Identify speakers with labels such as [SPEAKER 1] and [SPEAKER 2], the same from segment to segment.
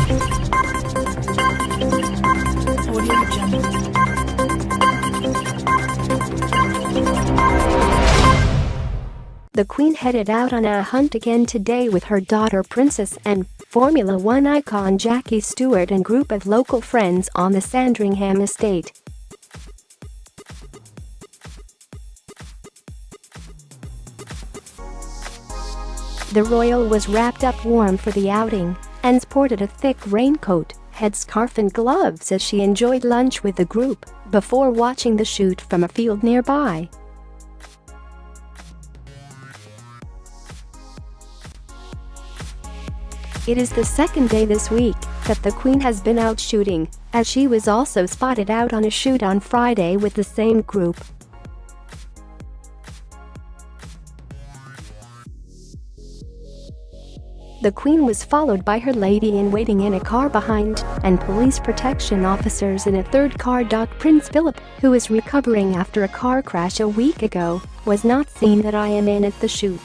[SPEAKER 1] The Queen headed out on a hunt again today with her daughter Princess and Formula One icon Jackie Stewart and group of local friends on the Sandringham Estate. The royal was wrapped up warm for the outing and sported a thick raincoat, headscarf and gloves as she enjoyed lunch with the group before watching the shoot from a field nearby. It is the second day this week that the Queen has been out shooting, as she was also spotted out on a shoot on Friday with the same group. The Queen was followed by her lady-in-waiting in a car behind, and police protection officers in a third car. Prince Philip, who is recovering after a car crash a week ago, was not seen at the shoot.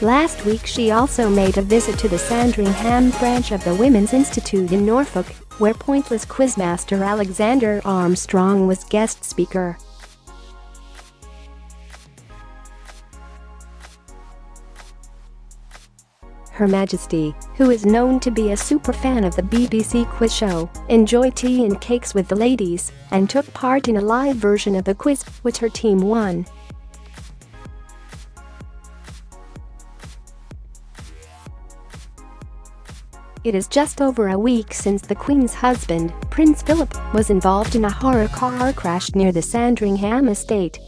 [SPEAKER 1] Last week she also made a visit to the Sandringham branch of the Women's Institute in Norfolk, where Pointless quizmaster Alexander Armstrong was guest speaker. Her Majesty, who is known to be a superfan of the BBC quiz show, enjoyed tea and cakes with the ladies and took part in a live version of the quiz, which her team won. It is just over a week since the Queen's husband, Prince Philip, was involved in a horror car crash near the Sandringham Estate.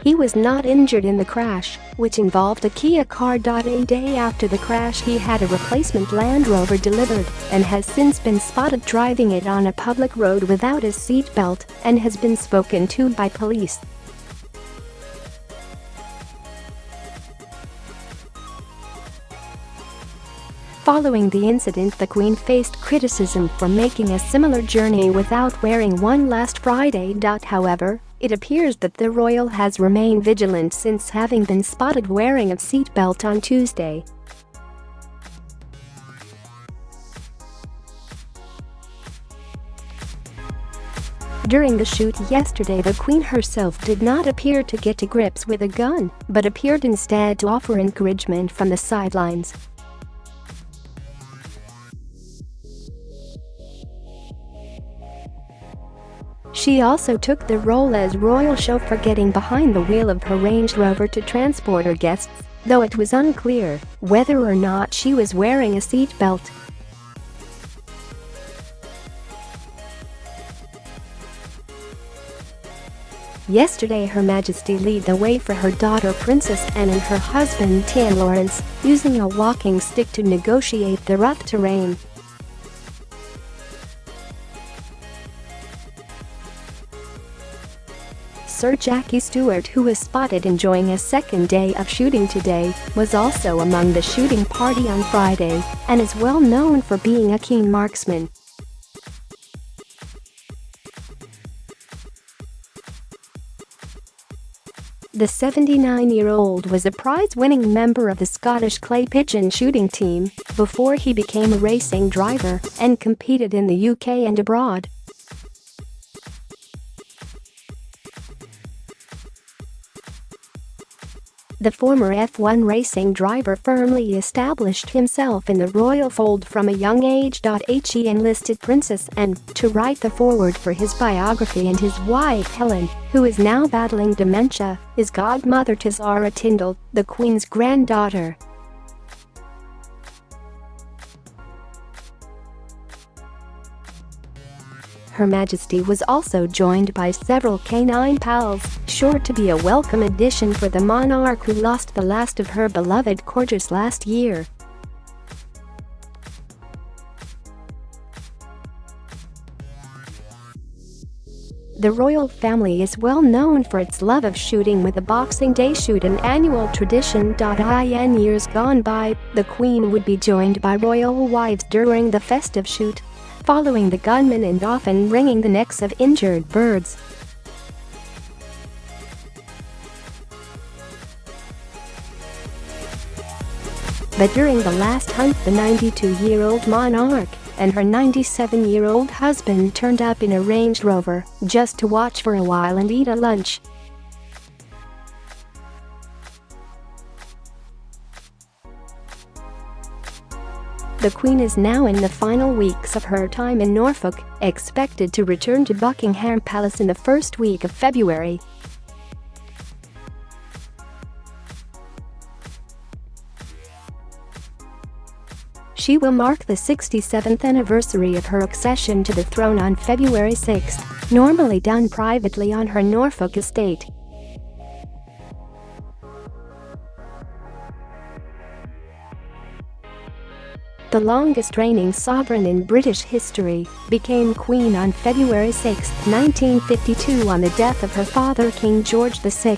[SPEAKER 1] He was not injured in the crash, which involved a Kia car. A day after the crash he had a replacement Land Rover delivered and has since been spotted driving it on a public road without his seatbelt and has been spoken to by police. Following the incident, the Queen faced criticism for making a similar journey without wearing one last Friday. However, it appears that the royal has remained vigilant since having been spotted wearing a seatbelt on Tuesday. During the shoot yesterday, the Queen herself did not appear to get to grips with a gun, but appeared instead to offer encouragement from the sidelines. She also took the role as royal chauffeur, getting behind the wheel of her Range Rover to transport her guests, though it was unclear whether or not she was wearing a seatbelt. Yesterday, Her Majesty led the way for her daughter Princess Anne and her husband Tim Lawrence, using a walking stick to negotiate the rough terrain. Sir Jackie Stewart, who was spotted enjoying a second day of shooting today, was also among the shooting party on Friday and is well known for being a keen marksman. The 79-year-old was a prize-winning member of the Scottish clay pigeon shooting team before he became a racing driver and competed in the UK and abroad. The former F1 racing driver firmly established himself in the royal fold from a young age. He enlisted Princess Anne to write the foreword for his biography, and his wife Helen, who is now battling dementia, is godmother to Zara Tindall, the Queen's granddaughter. Her Majesty was also joined by several canine pals, sure to be a welcome addition for the monarch, who lost the last of her beloved corgis last year. The royal family is well known for its love of shooting, with the Boxing Day shoot an annual tradition. In years gone by, the Queen would be joined by royal wives during the festive shoot. following the gunman and often wringing the necks of injured birds. But during the last hunt, the 92-year-old monarch and her 97-year-old husband turned up in a Range Rover just to watch for a while and eat a lunch. The Queen is now in the final weeks of her time in Norfolk, expected to return to Buckingham Palace in the first week of February. She will mark the 67th anniversary of her accession to the throne on February 6, normally done privately on her Norfolk estate. The longest-reigning sovereign in British history became Queen on February 6, 1952 on the death of her father King George VI.